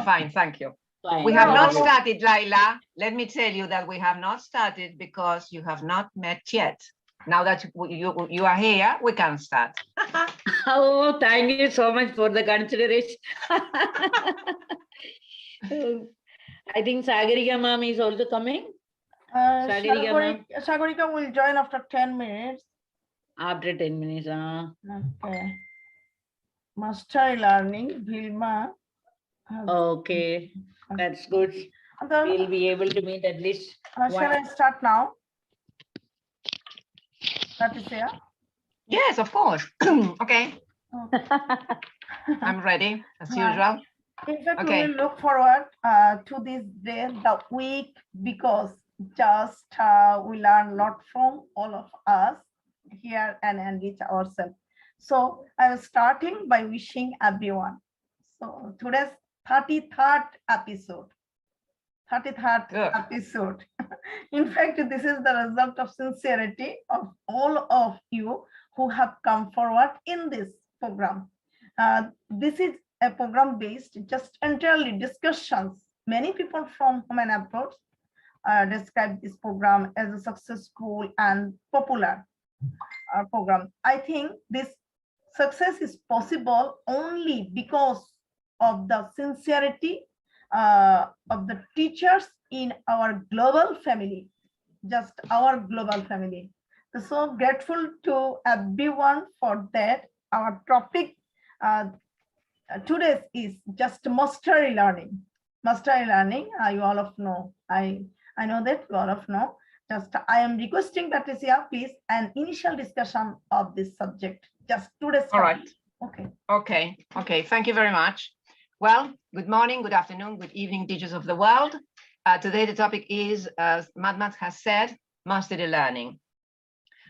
Fine, thank you. Fine. We have not No. started, Laila. Let me tell you that we have not started because you have not met yet. Now that you are here, we can start. Oh, thank you so much for the consideration. I think Sagarika ma'am is also coming. Sagarika ma'am, Sagarika will join after 10 minutes. after 10 minutes. Okay. Master learning, Vilma. Okay, that's good. We'll be able to meet at least Shall I start now? Patricia? Yes, of course. Okay, I'm ready as usual. In fact, Okay. we will look forward to this day, the week, because just we learn a lot from all of us here and enrich ourselves. So I was starting by wishing everyone. So today's 33rd episode. 33rd Good. episode. In fact, this is the result of sincerity of all of you who have come forward in this program. This is a program based just entirely discussions. Many people from home and abroad describe this program as a successful and popular program. I think this success is possible only because of the sincerity of the teachers in our global family, just our global family. So grateful to everyone for that. Our topic today is just mastery learning. Mastery learning, you all of know. I know that you all of know. Just I am requesting Patricia, please, an initial discussion of this subject. Just today's. All right. Okay. Okay. Thank you very much. Well, good morning, good afternoon, good evening, teachers of the world. Today the topic is, as Mamtaj has said, mastery learning.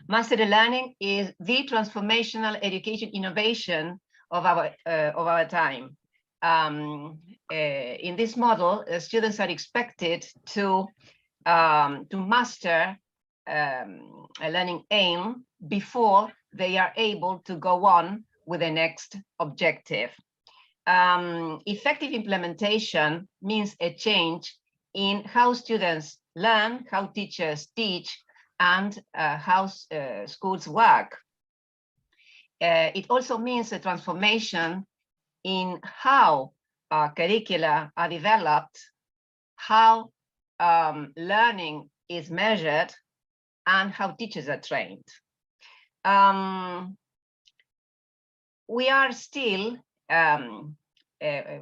Mastery learning is the transformational education innovation of our time. In this model, students are expected to master a learning aim before they are able to go on with the next objective. Effective implementation means a change in how students learn, how teachers teach, and how schools work. It also means a transformation in how curricula are developed, how learning is measured, and how teachers are trained. We are still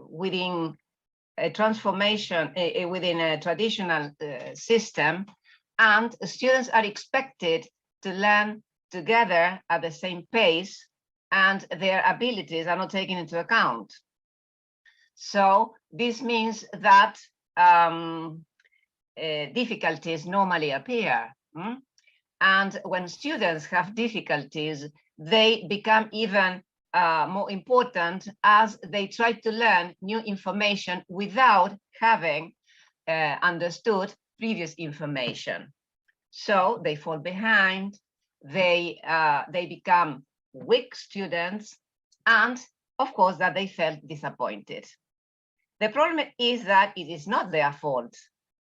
within a transformation, within a traditional system, and students are expected to learn together at the same pace, and their abilities are not taken into account. So this means that difficulties normally appear. And when students have difficulties, they become even more important as they try to learn new information without having understood previous information. So they fall behind, they become weak students, and of course that they felt disappointed. The problem is that it is not their fault,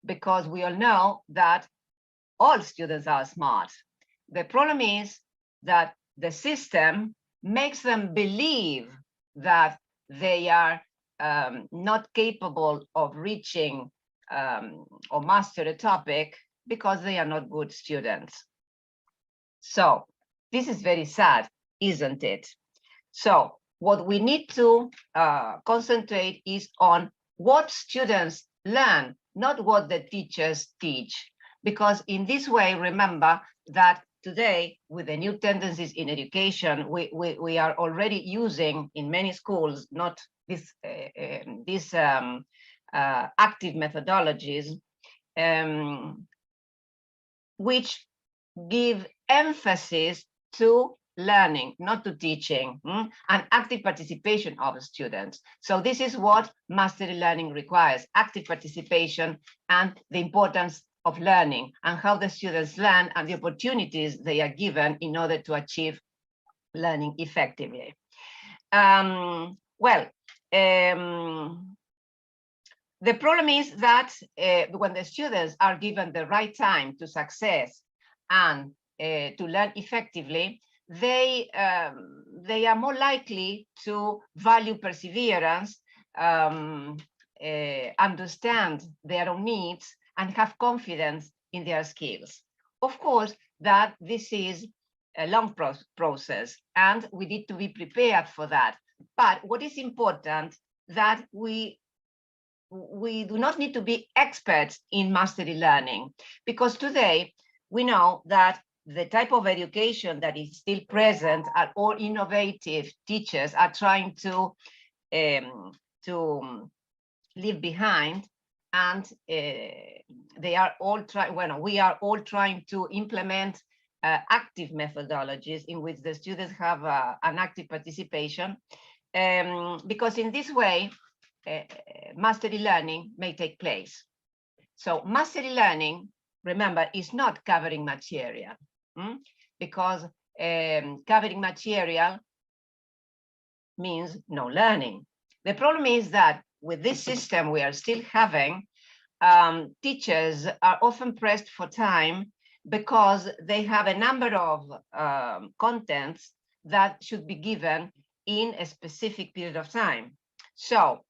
because we all know that all students are smart. The problem is that the system makes them believe that they are not capable of reaching or master a topic because they are not good students. So this is very sad, isn't it? So what we need to concentrate is on what students learn, not what the teachers teach. Because in this way, remember that today, with the new tendencies in education, we are already using in many schools not these active methodologies, which give emphasis to learning, not to teaching, and active participation of students. So this is what mastery learning requires: active participation and the importance of learning, and how the students learn and the opportunities they are given in order to achieve learning effectively. The problem is that when the students are given the right time to success and to learn effectively, they are more likely to value perseverance, understand their own needs, and have confidence in their skills. Of course, that this is a long process, and we need to be prepared for that. But what is important that we do not need to be experts in mastery learning, because today we know that the type of education that is still present are all innovative teachers are trying to leave behind, and they are all trying. Well, we are all trying to implement active methodologies in which the students have an active participation, because in this way mastery learning may take place. So mastery learning, remember, is not covering material, because covering material means no learning. The problem is that with this system we are still having, teachers are often pressed for time because they have a number of contents that should be given in a specific period of time. So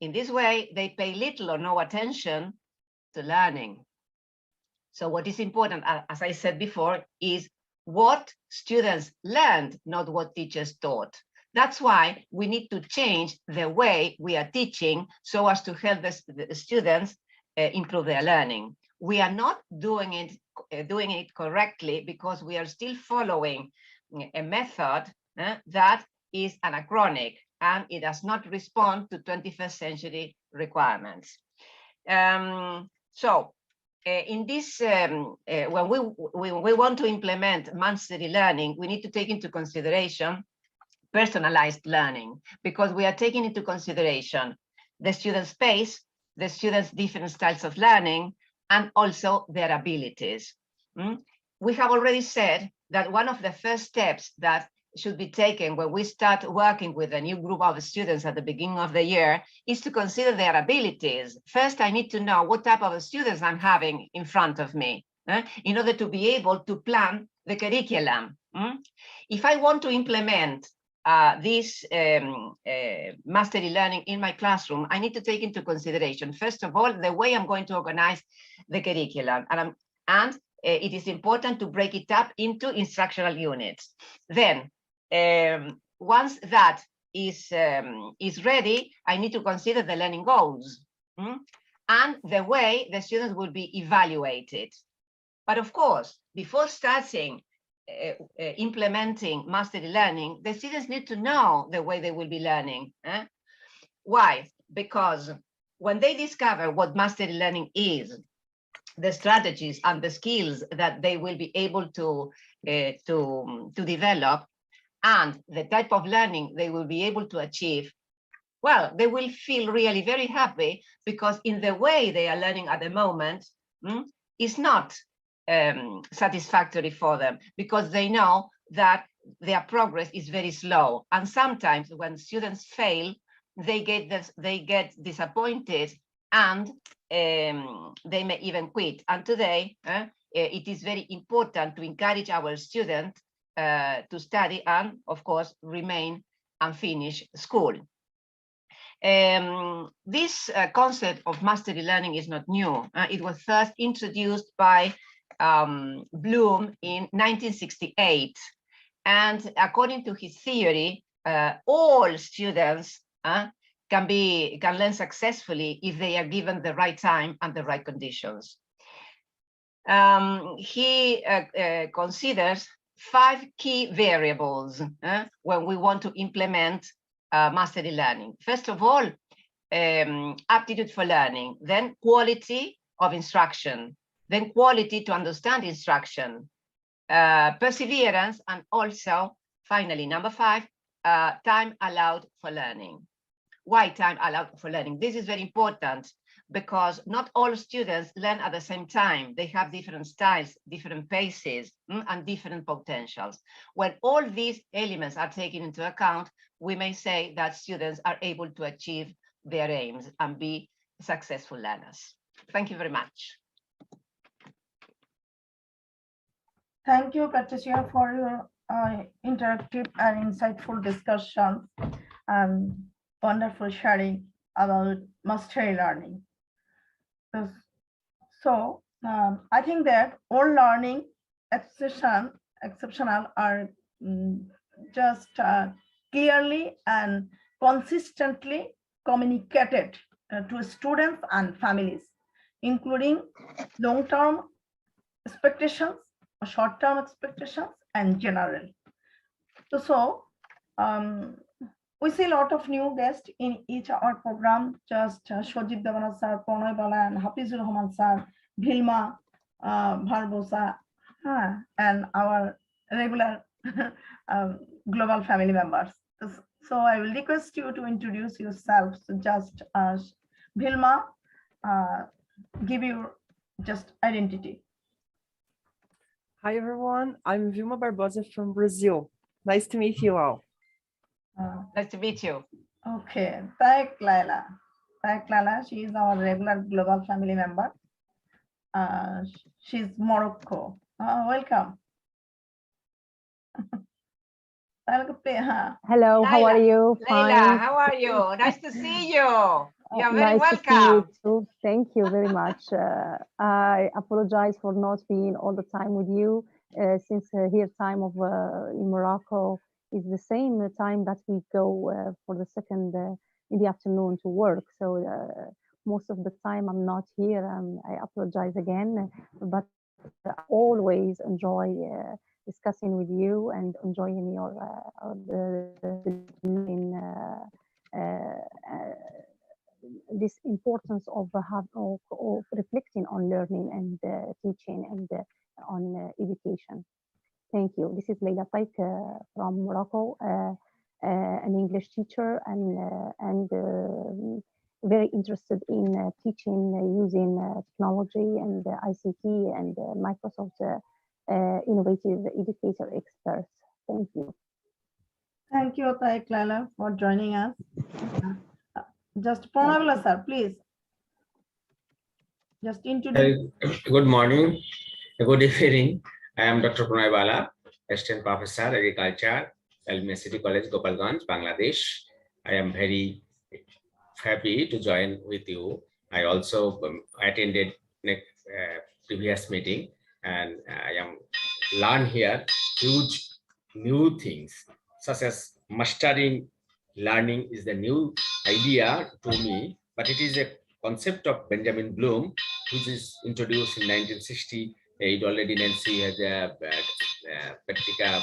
in this way, they pay little or no attention to learning. So what is important, as I said before, is what students learned, not what teachers taught. That's why we need to change the way we are teaching so as to help the students improve their learning. We are not doing it correctly because we are still following a method that is anachronic, and it does not respond to 21st century requirements. So in this, when we want to implement mastery learning, we need to take into consideration personalized learning, because we are taking into consideration the student's pace, the student's different styles of learning, and also their abilities. We have already said that one of the first steps that should be taken when we start working with a new group of students at the beginning of the year is to consider their abilities. First, I need to know what type of students I'm having in front of me in order to be able to plan the curriculum. If I want to implement this mastery learning in my classroom, I need to take into consideration, first of all, the way I'm going to organize the curriculum. And it is important to break it up into instructional units. Then, once that is ready, I need to consider the learning goals and the way the students will be evaluated. But of course, before starting implementing mastery learning, the students need to know the way they will be learning. Why? Because when they discover what mastery learning is, the strategies and the skills that they will be able to develop, and the type of learning they will be able to achieve, well, they will feel really very happy, because in the way they are learning at the moment is not satisfactory for them, because they know that their progress is very slow. And sometimes when students fail, they get disappointed, and they may even quit. And today, it is very important to encourage our students to study and, of course, remain and finish school. This concept of mastery learning is not new. It was first introduced by Bloom in 1968. And according to his theory, all students can learn successfully if they are given the right time and the right conditions. He considers 5 key variables when we want to implement mastery learning. First of all, aptitude for learning, then quality of instruction, then quality to understand instruction, perseverance, and also, finally, number 5, time allowed for learning. Why time allowed for learning? This is very important, because not all students learn at the same time. They have different styles, different paces, and different potentials. When all these elements are taken into account, we may say that students are able to achieve their aims and be successful learners. Thank you very much. Thank you, Patricia, for your interactive and insightful discussion and wonderful sharing about mastery learning. So I think that all learning exceptional are just clearly and consistently communicated to students and families, including long-term expectations, short-term expectations, and general. So we see a lot of new guests in each our program, just Shojit Devana sir, Pranay Bala, and Hafizur Rahman sir, Bhilma, Bharbosa, and our regular global family members. So I will request you to introduce yourself. So just Bhilma, give your just identity. Hi, everyone. I'm Vilma Barbosa from Brazil. Nice to meet you all. Nice to meet you. Okay, thank Laila. Thank Laila. She is our regular global family member. She's Morocco. Welcome. Hello, how are you? Leila, how are you? Nice to see you. You are very nice welcome. To see you too. Thank you very much. I apologize for not being all the time with you, since here time of in Morocco is the same time that we go for the second in the afternoon to work. So most of the time I'm not here, and I apologize again. But I always enjoy discussing with you and enjoying your this importance of reflecting on learning and teaching and on education. Thank you. This is Leila Taik from Morocco, an English teacher and very interested in teaching using technology and ICT and Microsoft innovative educator experts. Thank you. Thank you, Taik Laila, for joining us. Just Pranay sir, please. Just introduce. Good morning, good evening. I am Dr. Pranay Bala, Assistant Professor, Agriculture, Almia City College, Gopalganj, Bangladesh. I am very happy to join with you. I also attended previous meeting, and I am learn here huge new things, such as mastering learning is the new idea to me, but it is a concept of Benjamin Bloom, which is introduced in 1968. Already Nancy has Patricia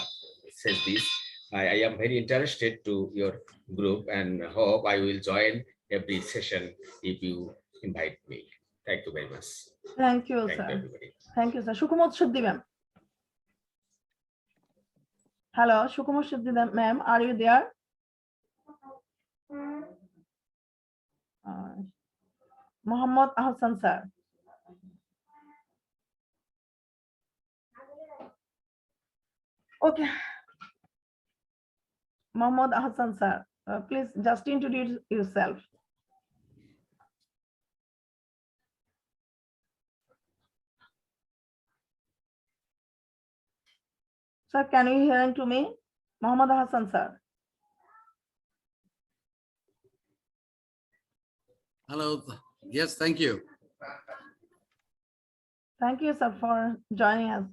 says this. I am very interested to your group and hope I will join every session if you invite me. Thank you very much. Thank you, sir. Everybody. Thank you, sir. Shukumot Shuddhi ma'am. Hello, Shukumot Shuddhi ma'am, are you there? Muhammad Ahsan sir. Okay. Muhammad Ahsan sir, please just introduce yourself. Sir, can you hear to me? Muhammad Hassan sir. Hello. Yes, thank you. Thank you, sir, for joining us.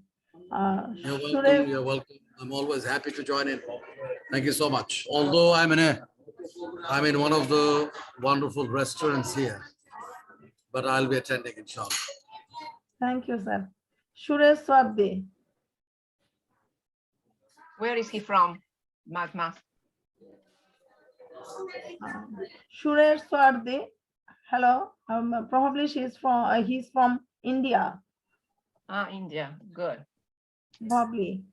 You're welcome. You're welcome. I'm always happy to join in. Thank you so much. Although I'm in one of the wonderful restaurants here, but I'll be attending, inshallah. Thank you, sir. Suresh Swadhi. Where is he from, Magma? Suresh Swadhi. Hello. Probably he's from India. India. Good. Probably.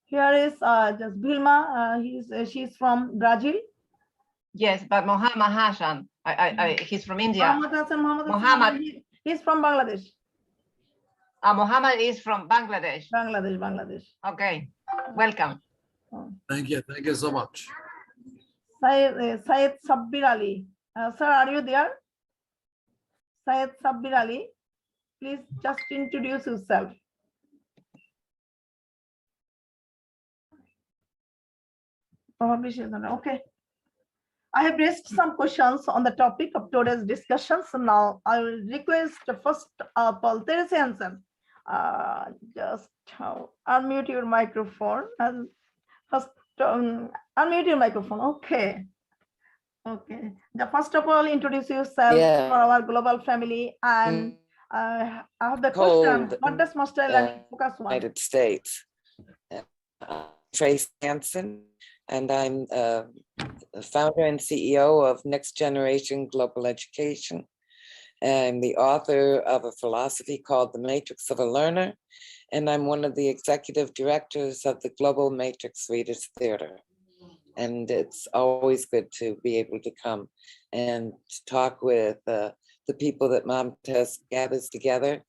Here is just Bhilma. She's from Brazil. Yes, but Mohammed Hassan, he's from India. Mohammed. He's from Bangladesh. Mohammed is from Bangladesh. Bangladesh. Okay, welcome. Thank you. Thank you so much. Syed Sabbir Ali. Sir, are you there? Syed Sabbir Ali, please just introduce yourself. Probably she's not. Okay. I have raised some questions on the topic of today's discussion. So now I will request first Paul Hansen. Just unmute your microphone and first unmute your microphone. Okay. Okay. First of all, introduce yourself for our global family, and I have the question: what does master learning focus on? United States. Trace Hansen, and I'm the founder and CEO of Next Generation Global Education. I'm the author of a philosophy called The Matrix of a Learner, and I'm one of the executive directors of the Global Matrix Readers Theater. And it's always good to be able to come and talk with the people that Mamtaj gathers together,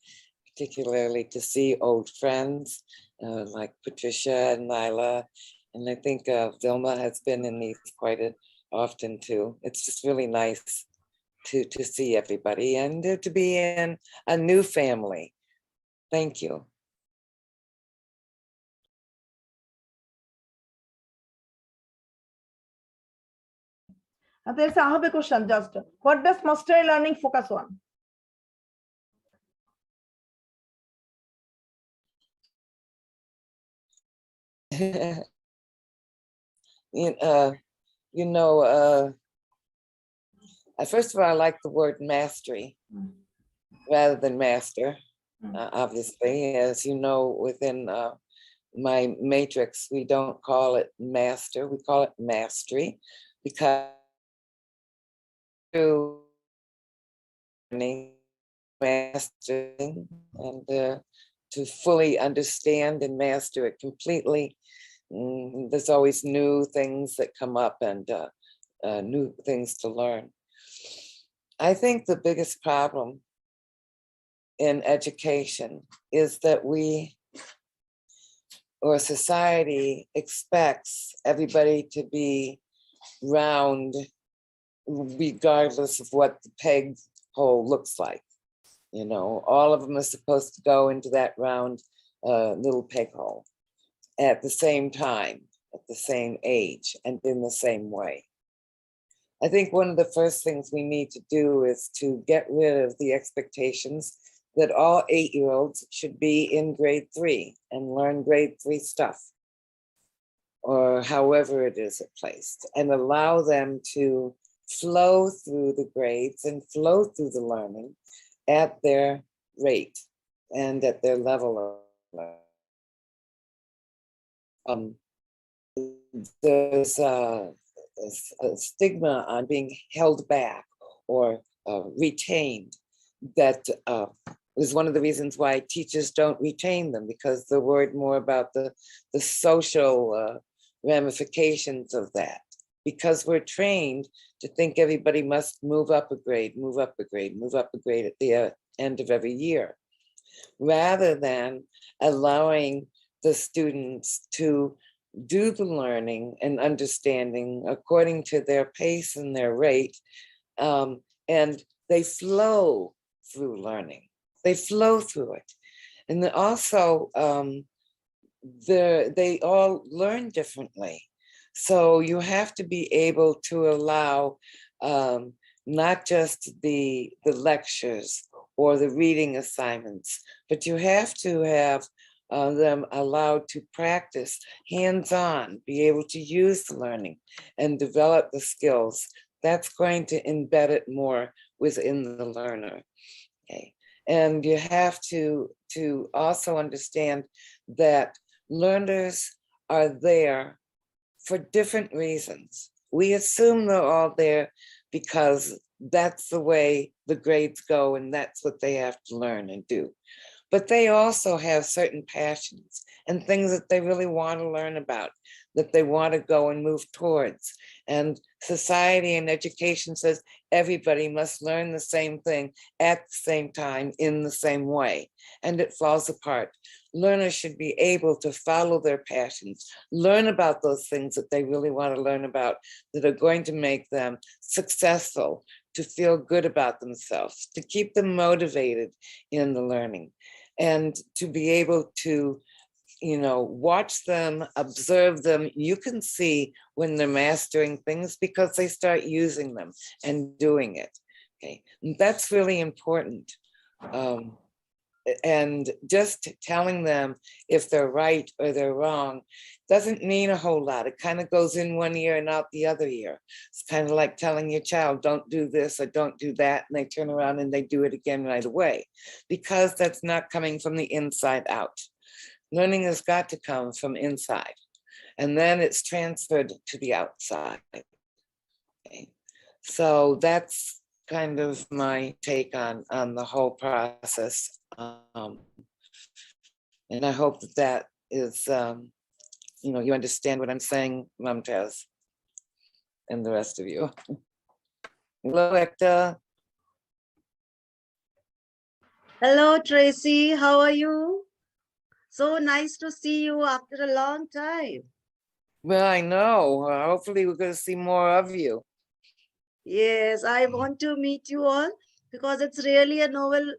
particularly to see old friends like Patricia and Lila. And I think Vilma has been in these quite often too. It's just really nice to see everybody and to be in a new family. Thank you. I have a question just. What does mastery learning focus on? First of all, I like the word mastery rather than master. Obviously, as you know, within my matrix, we don't call it master, we call it mastery, because through mastering and to fully understand and master it completely, there's always new things that come up and new things to learn. I think the biggest problem in education is that we, or society, expects everybody to be round regardless of what the peg hole looks like. You know, all of them are supposed to go into that round little peg hole at the same time, at the same age, and in the same way. I think one of the first things we need to do is to get rid of the expectations that all 8-year-olds should be in grade 3 and learn grade 3 stuff, or however it is placed, and allow them to flow through the grades and flow through the learning at their rate and at their level of learning. There's a stigma on being held back or retained that is one of the reasons why teachers don't retain them, because they're worried more about the social ramifications of that. Because we're trained to think everybody must move up a grade, move up a grade, move up a grade at the end of every year, rather than allowing the students to do the learning and understanding according to their pace and their rate, and they flow through learning. They flow through it. And also, they all learn differently. So you have to be able to allow not just the lectures or the reading assignments, but you have to have them allowed to practice hands-on, be able to use the learning and develop the skills. That's going to embed it more within the learner. Okay. And you have to also understand that learners are there for different reasons. We assume they're all there because that's the way the grades go and that's what they have to learn and do. But they also have certain passions and things that they really want to learn about, that they want to go and move towards. And society and education says everybody must learn the same thing at the same time in the same way, and it falls apart. Learners should be able to follow their passions, learn about those things that they really want to learn about, that are going to make them successful, to feel good about themselves, to keep them motivated in the learning, and to be able to, watch them, observe them. You can see when they're mastering things because they start using them and doing it. Okay, and that's really important. And just telling them if they're right or they're wrong doesn't mean a whole lot. It kind of goes in one ear and out the other ear. It's kind of like telling your child, don't do this or don't do that, and they turn around and they do it again right away, because that's not coming from the inside out. Learning has got to come from inside, and then it's transferred to the outside. Okay. So that's kind of my take on the whole process. And I hope that is, you understand what I'm saying, Mamtaj, and the rest of you. Hello, Ekta. Hello, Tracy. How are you? So nice to see you after a long time. Well, I know. Hopefully we're going to see more of you. Yes, I want to meet you all because it's really a novel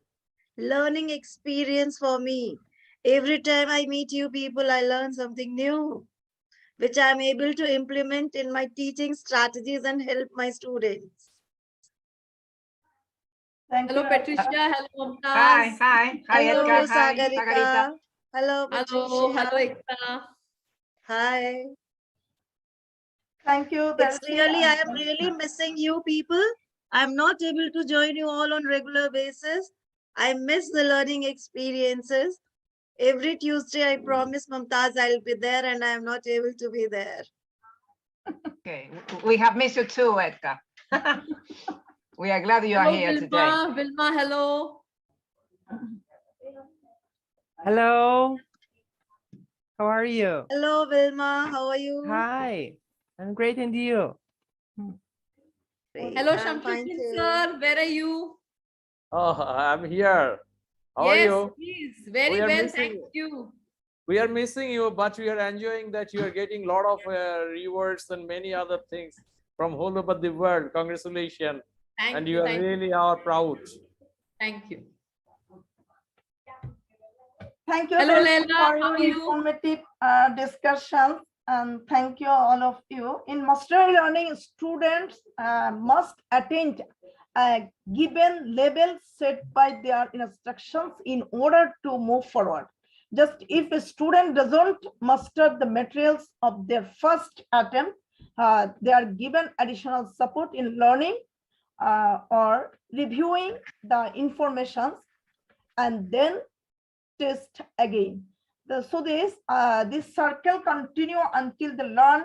learning experience for me. Every time I meet you people, I learn something new, which I'm able to implement in my teaching strategies and help my students. Thank Hello, you. Patricia. Hello, Mamtaj. Hi, Hello, Edgar. Hi, Sagarika. Sagarita. Hello, Hello, Patricia. Ekta. Hi. Thank you. It's really, I am really missing you people. I'm not able to join you all on regular basis. I miss the learning experiences. Every Tuesday, I promise Mamtaj I'll be there, and I am not able to be there. Okay, we have missed you too, Edgar. We are glad you are here today. Vilma, hello. Hello. How are you? Hello, Vilma. How are you? Hi. I'm great, and you? Great. Hello, I'm fine Shamsuddin too. sir. Where are you? Oh, I'm here. How are Yes, you? please. Very We are well. missing Thank you. you. We are missing you, but we are enjoying that you are getting a lot of rewards and many other things from all over the world. Congratulations. Thank You are thank really our proud. Thank you. Thank you Hello, very much Leila. for How your are you? informative discussion, and thank you all of you. In mastery learning, students must attain a given level set by their instructions in order to move forward. Just if a student doesn't master the materials of their first attempt, they are given additional support in learning or reviewing the information, and then test again. So this circle continue until they learn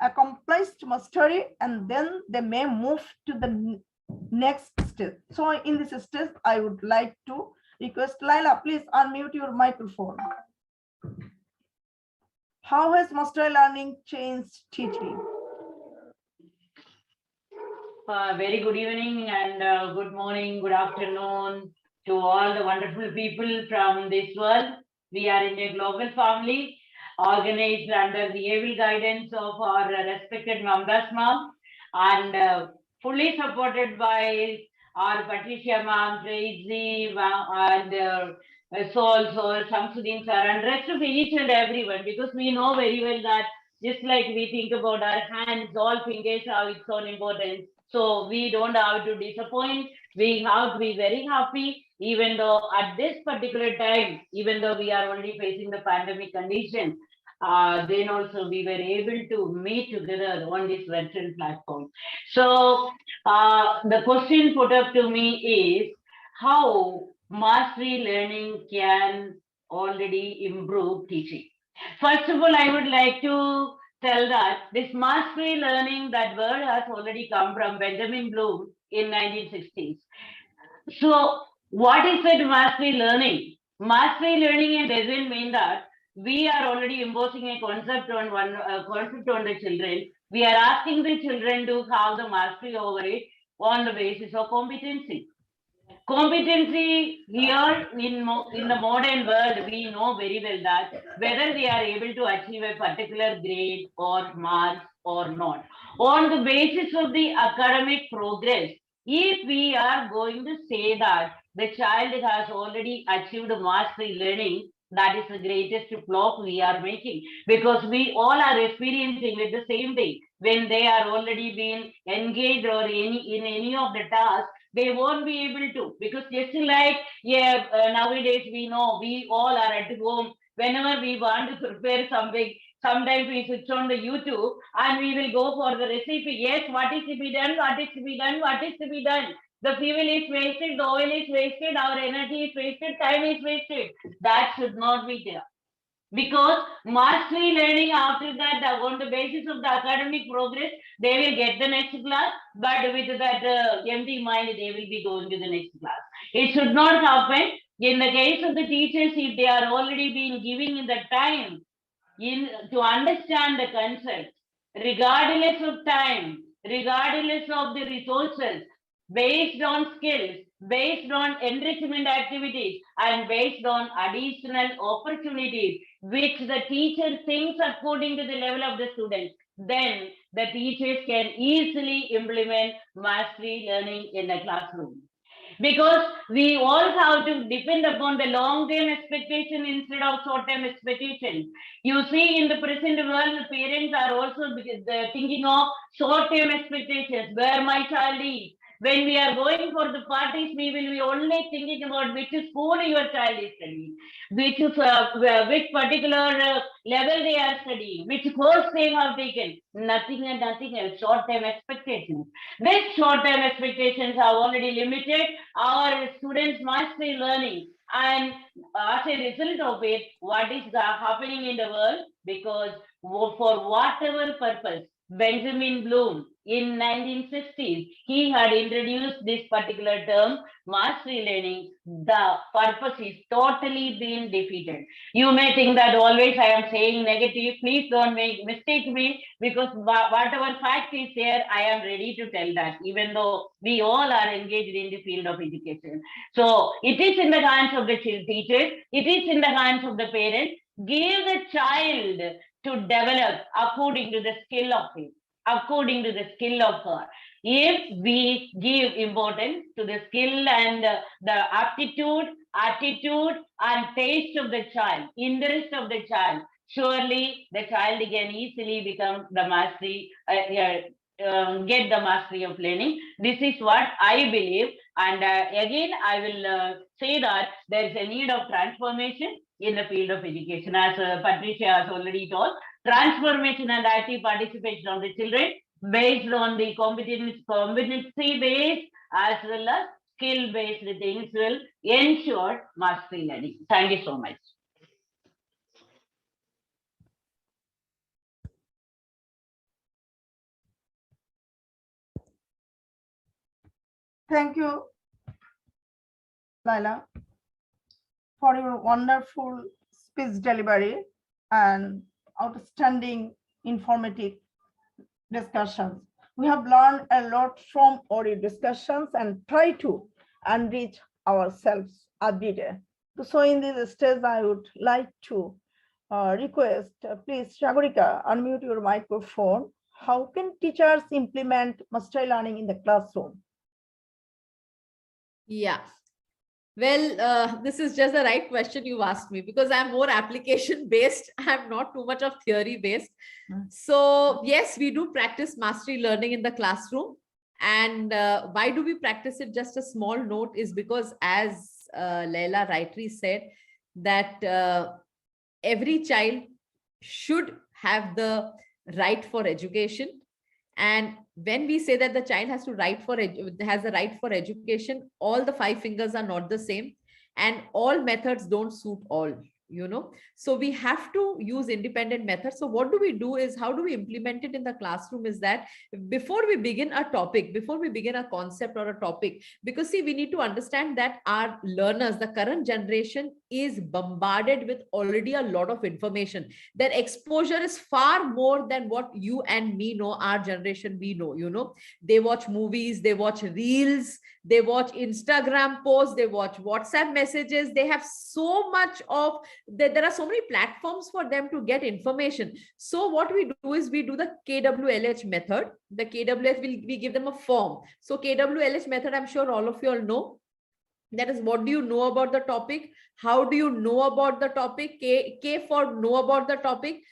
accomplished mastery, and then they may move to the next step. So in this step, I would like to request Laila, please unmute your microphone. How has mastery learning changed teaching? Very good evening and good morning, good afternoon to all the wonderful people from this world. We are in a global family organized under the able guidance of our respected Mamtaj ma'am, and fully supported by our Patricia ma'am, Tracy and so also Shamsuddin sir and rest of each and everyone, because we know very well that just like we think about our hands, all fingers have its own importance. So we don't have to disappoint. We have to be very happy, even though at this particular time, even though we are already facing the pandemic condition, then also we were able to meet together on this virtual platform. So the question put up to me is how mastery learning can already improve teaching. First of all, I would like to tell that this mastery learning, that word has already come from Benjamin Bloom in 1960s. So what is it mastery learning? Mastery learning doesn't mean that we are already imposing a concept on the children. We are asking the children to have the mastery over it on the basis of competency. Competency here in the modern world, we know very well that whether we are able to achieve a particular grade or marks or not. On the basis of the academic progress, If we are going to say that the child has already achieved mastery learning, that is the greatest flaw we are making, because we all are experiencing with the same thing. When they are already being engaged or in any of the tasks, they won't be able to, because just like nowadays we know we all are at home. Whenever we want to prepare something, sometimes we switch on the YouTube and we will go for the recipe. Yes, what is to be done, what is to be done, what is to be done. The fuel is wasted, the oil is wasted, our energy is wasted, time is wasted. That should not be there. Because mastery learning after that, on the basis of the academic progress, they will get the next class, but with that empty mind, they will be going to the next class. It should not happen. In the case of the teachers, if they are already being giving the time to understand the concept, regardless of time, regardless of the resources, based on skills, based on enrichment activities, and based on additional opportunities, which the teacher thinks according to the level of the students, then the teachers can easily implement mastery learning in the classroom. Because we all have to depend upon the long-term expectation instead of short-term expectation. You see, in the present world, the parents are also thinking of short-term expectations, where my child is. When we are going for the parties, we will be only thinking about which school your child is studying, which particular level they are studying, which course they have taken. Nothing and nothing else. Short-term expectations. These short-term expectations have already limited our students' mastery learning. And as a result of it, what is happening in the world? Because for whatever purpose, Benjamin Bloom in 1960s, he had introduced this particular term, mastery learning. The purpose is totally been defeated. You may think that always I am saying negative. Please don't mistake me, because whatever fact is there, I am ready to tell that, even though we all are engaged in the field of education. So it is in the hands of the teachers, it is in the hands of the parents. Give the child to develop according to the skill of him, according to the skill of her. If we give importance to the skill and the aptitude, attitude, and taste of the child, interest of the child, surely the child can easily become the mastery, get the mastery of learning. This is what I believe. And again, I will say that there is a need of transformation in the field of education. As Patricia has already told, transformation and active participation of the children based on the competency-based as well as skill-based things will ensure mastery learning. Thank you so much. Thank you, Laila, for your wonderful speech delivery and outstanding informative discussions. We have learned a lot from our discussions and try to enrich ourselves every day. So in this stage, I would like to request, please, Shagorika, unmute your microphone. How can teachers implement mastery learning in the classroom? Yeah. Well, this is just the right question you asked me, because I'm more application based. I'm not too much of theory based. So yes, we do practice mastery learning in the classroom. And why do we practice it? Just a small note is because, as Laila rightly said, that every child should have the right for education. And when we say that the child has the right for education, all the 5 fingers are not the same, and all methods don't suit all, you know. So we have to use independent methods. So what do we do is, how do we implement it in the classroom is that before we begin a topic, before we begin a concept or a topic, because see, we need to understand that our learners, the current generation, is bombarded with already a lot of information. Their exposure is far more than what you and me know, our generation we know, you know. They watch movies, they watch reels, they watch Instagram posts, they watch WhatsApp messages. They have so much of, there are so many platforms for them to get information. So what we do is we do the KWLH method. The KWLH, we give them a form. So KWLH method, I'm sure all of you all know. That is, what do you know about the topic? How do you know about the topic? K for know about the topic.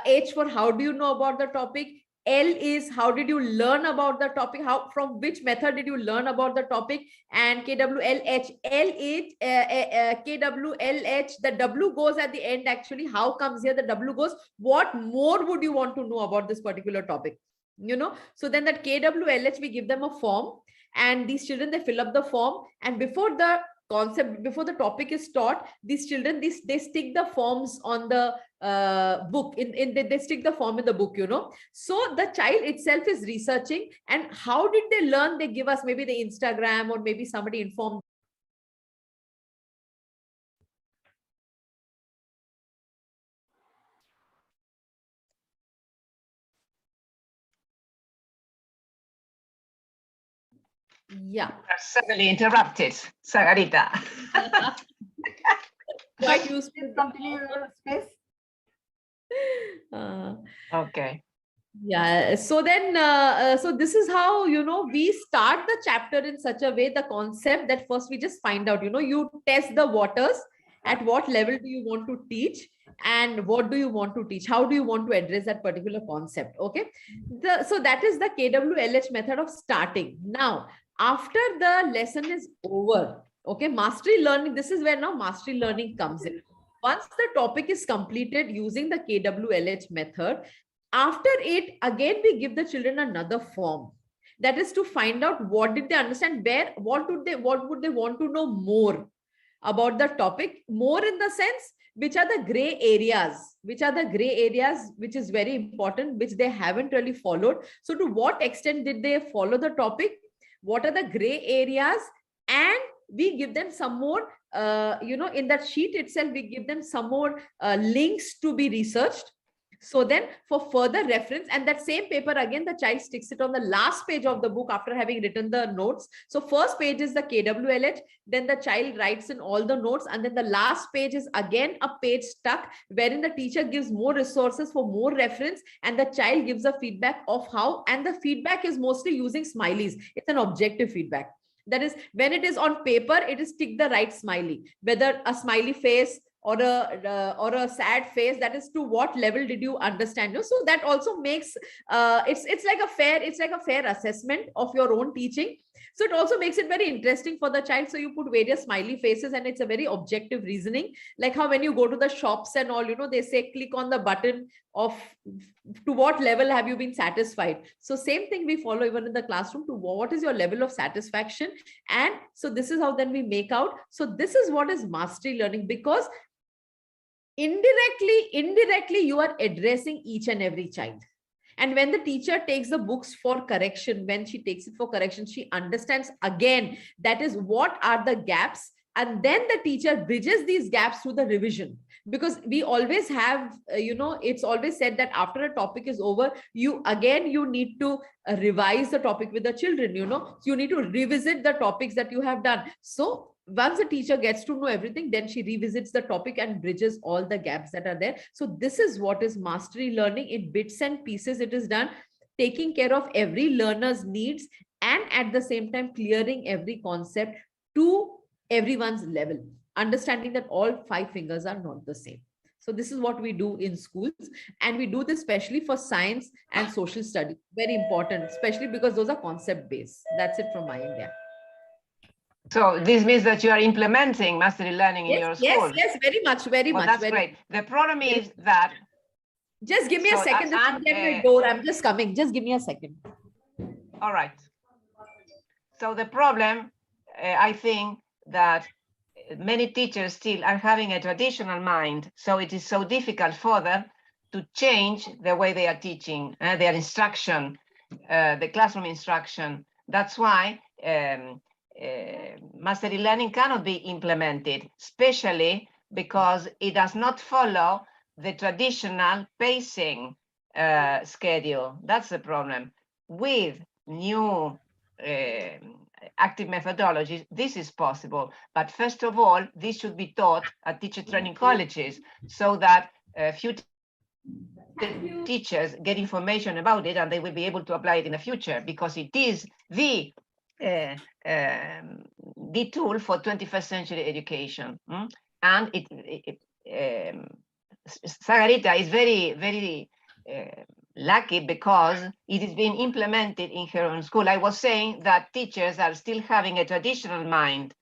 H for how do you know about the topic? L is how did you learn about the topic? How, from which method did you learn about the topic? And KWLH, L is KWLH. The W goes at the end. Actually, how comes here? The W goes, what more would you want to know about this particular topic? You know, so then that KWLH, we give them a form, and these children, they fill up the form, and before the concept, before the topic is taught, these children, they stick the forms on the book, they stick the form in the book, you know. So the child itself is researching, and how did they learn? They give us maybe the Instagram, or maybe somebody informed. Yeah. Suddenly interrupted, Sagarita. Quite used to continue your space. Okay. Yeah, so then so this is how, you know, we start the chapter in such a way, the concept, that first we just find out, you know, you test the waters. At what level do you want to teach, and what do you want to teach? How do you want to address that particular concept? Okay, so that is the KWLH method of starting. Now, after the lesson is over, okay, mastery learning, this is where now mastery learning comes in. Once the topic is completed using the KWLH method, after it, again, we give the children another form. That is to find out what did they understand, where, what would they want to know more about the topic, more in the sense, which are the gray areas, which is very important, which they haven't really followed. So to what extent did they follow the topic? What are the gray areas? And we give them some more, you know, in that sheet itself, we give them some more links to be researched. So then for further reference, and that same paper, again, the child sticks it on the last page of the book after having written the notes. So first page is the KWLH, then the child writes in all the notes, and then the last page is again a page stuck, wherein the teacher gives more resources for more reference, and the child gives a feedback of how, and the feedback is mostly using smileys. It's an objective feedback. That is, when it is on paper, it is tick the right smiley, whether a smiley face or a sad face, that is to what level did you understand. So that also makes it's like a fair assessment of your own teaching. So it also makes it very interesting for the child. So you put various smiley faces, and it's a very objective reasoning, like how when you go to the shops and all, you know, they say click on the button of to what level have you been satisfied. So same thing we follow even in the classroom, to what is your level of satisfaction. And so this is how then we make out. So this is what is mastery learning, because indirectly you are addressing each and every child. And when the teacher takes the books for correction, when she takes it for correction, she understands again, that is what are the gaps, and then the teacher bridges these gaps through the revision. Because we always have, you know, it's always said that after a topic is over, you need to revise the topic with the children, you know, so you need to revisit the topics that you have done. So once the teacher gets to know everything, then she revisits the topic and bridges all the gaps that are there. So this is what is mastery learning. In bits and pieces it is done, taking care of every learner's needs, and at the same time clearing every concept to everyone's level, understanding that all 5 fingers are not the same. So this is what we do in schools, and we do this especially for science and social studies. Very important, especially because those are concept based. That's it from my end. Yeah. So this means that you are implementing mastery learning in your school. Yes, very much. That's great. The problem is that. Just give me a second. My door. I'm just coming. Just give me a second. All right. So the problem, I think that many teachers still are having a traditional mind. So it is so difficult for them to change the way they are teaching, their instruction, the classroom instruction. That's why mastery learning cannot be implemented, especially because it does not follow the traditional pacing schedule. That's the problem. With new active methodologies, this is possible. But first of all, this should be taught at teacher training colleges so that future teachers get information about it and they will be able to apply it in the future, because it is the tool for 21st century education. And Sagarita is very, very lucky because it is being implemented in her own school. I was saying that teachers are still having a traditional mind,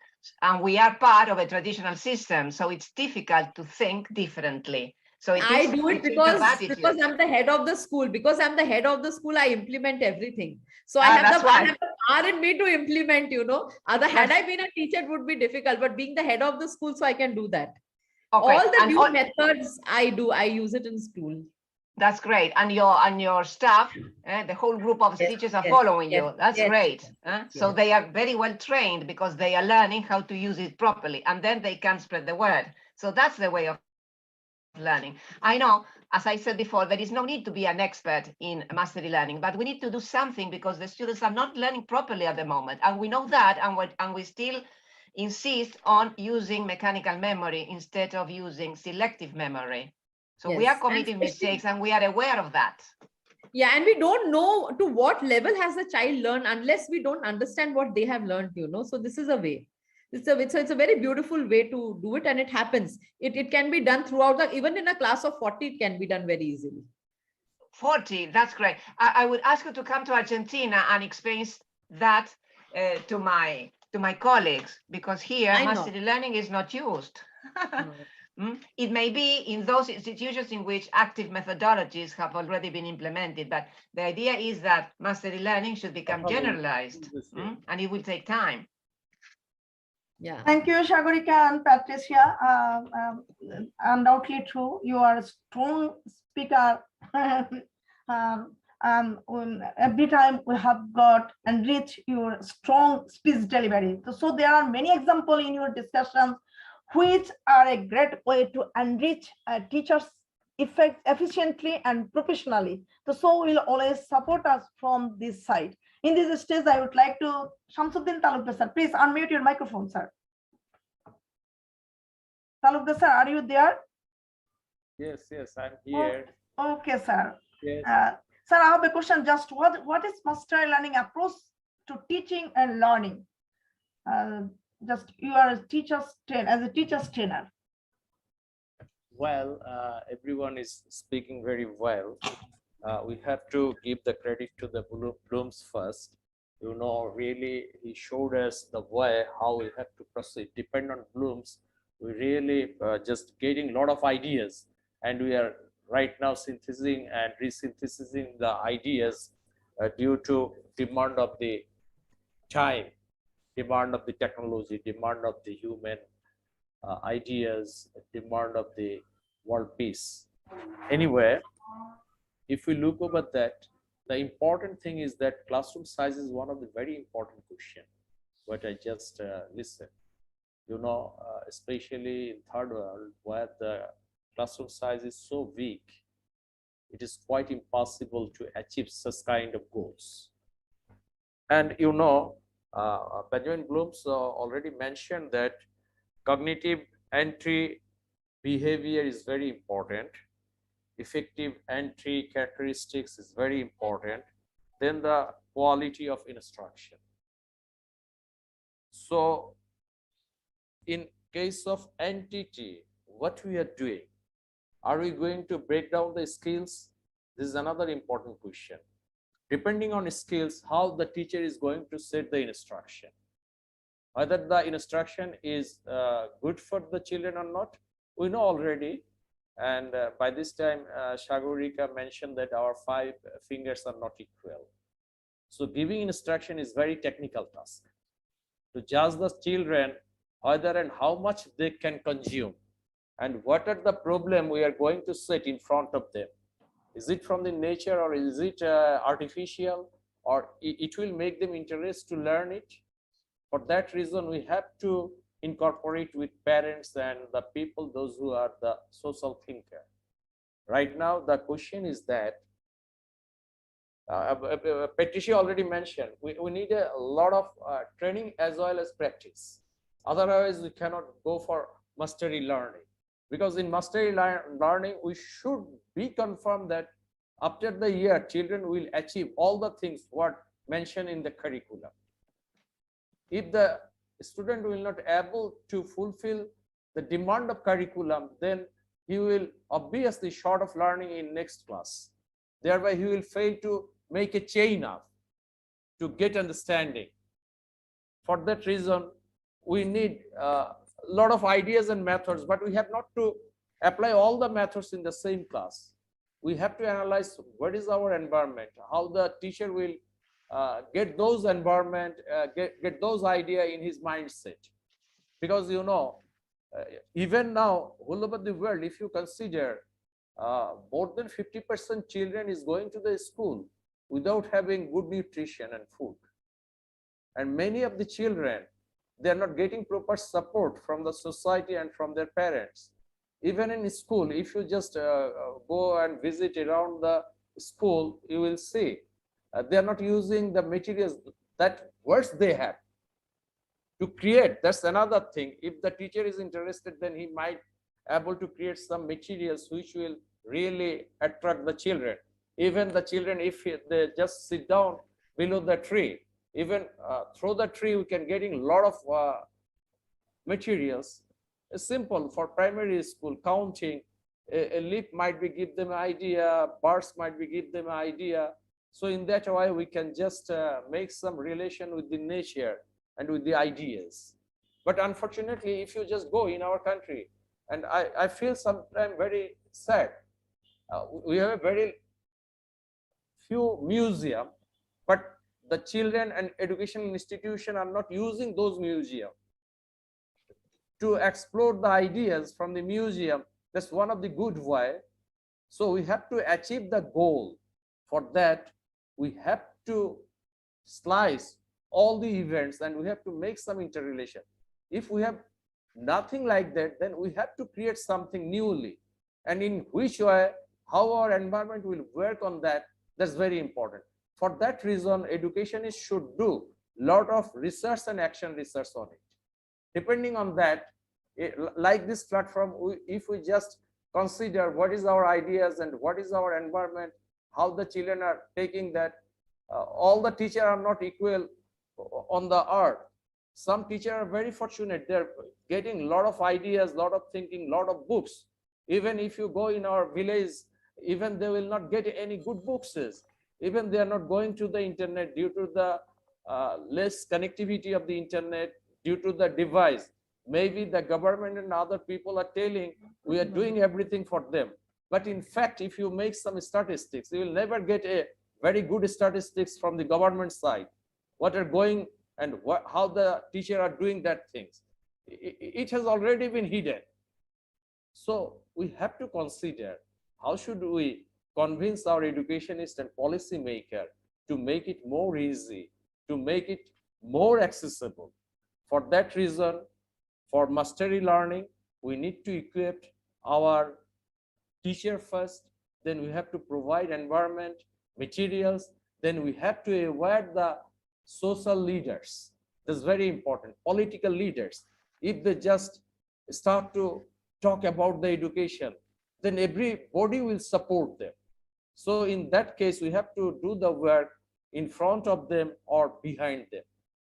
and we are part of a traditional system, so it's difficult to think differently. So I do it because I'm the head of the school. Because I'm the head of the school, I implement everything. So I have the power in me to implement, you know. Had I been a teacher, it would be difficult. But being the head of the school, so I can do that. Okay. All the new methods I use it in school. That's great. And your staff, the whole group of teachers are following you. That's great. So they are very well trained because they are learning how to use it properly, and then they can spread the word. So that's the way of learning. I know, as I said before, there is no need to be an expert in mastery learning, but we need to do something because the students are not learning properly at the moment. And we know that, and we still insist on using mechanical memory instead of using selective memory. So we are committing mistakes and we are aware of that. Yeah, and we don't know to what level has the child learned unless we don't understand what they have learned, you know. So this is a way. It's a very beautiful way to do it, and it happens. It can be done throughout, even in a class of 40, it can be done very easily. 40, that's great. I would ask you to come to Argentina and explain that to my colleagues, because here mastery learning is not used. It may be in those institutions in which active methodologies have already been implemented, but the idea is that mastery learning should become generalized, and it will take time. Yeah. Thank you, Shagorika and Patricia. Undoubtedly true. You are a strong speaker. Every time we have got enrich your strong speech delivery. So there are many examples in your discussions which are a great way to enrich teachers efficiently and professionally. So will always support us from this side. In this stage, I would like to Shamsuddin Talukdar sir, please unmute your microphone, sir. Talukdar sir, are you there? Yes, I'm here. Okay, sir. Yes. Sir, I have a question. Just what is mastery learning approach to teaching and learning? Just you are a teacher's trainer, as a teacher's trainer. Well, everyone is speaking very well. We have to give the credit to the Blooms first. You know, really, he showed us the way how we have to proceed. Depend on Blooms, we really just getting a lot of ideas, and we are right now synthesizing and resynthesizing the ideas due to demand of the time, demand of the technology, demand of the human ideas, demand of the world peace. Anyway, if we look over that, the important thing is that classroom size is one of the very important question. What I just listened, you know, especially in third world where the classroom size is so weak, it is quite impossible to achieve such kind of goals. And you know, Benjamin Bloom's already mentioned that cognitive entry behavior is very important. Effective entry characteristics is very important. Then the quality of instruction. So in case of entity, what we are doing, are we going to break down the skills? This is another important question. Depending on skills, how the teacher is going to set the instruction. Whether the instruction is good for the children or not, we know already. And by this time, Shagorika mentioned that our 5 fingers are not equal. So giving instruction is very technical task. To judge the children, whether and how much they can consume, and what are the problem we are going to set in front of them. Is it from the nature, or is it artificial, or it will make them interest to learn it? For that reason, we have to incorporate with parents and the people, those who are the social thinker. Right now, the question is that Patricia already mentioned, we need a lot of training as well as practice. Otherwise, we cannot go for mastery learning. Because in mastery learning, we should be confirmed that after the year, children will achieve all the things what mentioned in the curriculum. If the student will not able to fulfill the demand of curriculum, then he will obviously short of learning in next class. Thereby, he will fail to make a chain up to get understanding. For that reason, we need a lot of ideas and methods, but we have not to apply all the methods in the same class. We have to analyze what is our environment, how the teacher will get those environment, get those idea in his mindset. Because you know, even now, all over the world, if you consider more than 50% children is going to the school without having good nutrition and food. And many of the children, they are not getting proper support from the society and from their parents. Even in school, if you just go and visit around the school, you will see they are not using the materials that words they have to create. That's another thing. If the teacher is interested, then he might able to create some materials which will really attract the children. Even the children, if they just sit down below the tree, even through the tree, we can getting a lot of materials. It's simple for primary school, counting. A leaf might be give them an idea, birds might be give them an idea. So in that way, we can just make some relation with the nature and with the ideas. But unfortunately, if you just go in our country, and I feel sometimes very sad. We have a very few museums, but the children and educational institution are not using those museums to explore the ideas from the museum. That's one of the good way. So we have to achieve the goal. For that, we have to slice all the events and we have to make some interrelation. If we have nothing like that, then we have to create something newly. And in which way, how our environment will work on that, that's very important. For that reason, educationists should do a lot of research and action research on it. Depending on that, like this platform, if we just consider what is our ideas and what is our environment, how the children are taking that, all the teachers are not equal on the earth. Some teachers are very fortunate. They're getting a lot of ideas, a lot of thinking, a lot of books. Even if you go in our village, even they will not get any good books. Even they are not going to the internet due to the less connectivity of the internet, due to the device. Maybe the government and other people are telling we are doing everything for them. But in fact, if you make some statistics, you will never get a very good statistics from the government side. What are going and how the teacher are doing that things. It has already been hidden. So we have to consider how should we convince our educationists and policy maker to make it more easy, to make it more accessible. For that reason, for mastery learning, we need to equip our teacher first, then we have to provide environment, materials, then we have to aware the social leaders. That's very important. Political leaders, if they just start to talk about the education, then everybody will support them. So in that case, we have to do the work in front of them or behind them.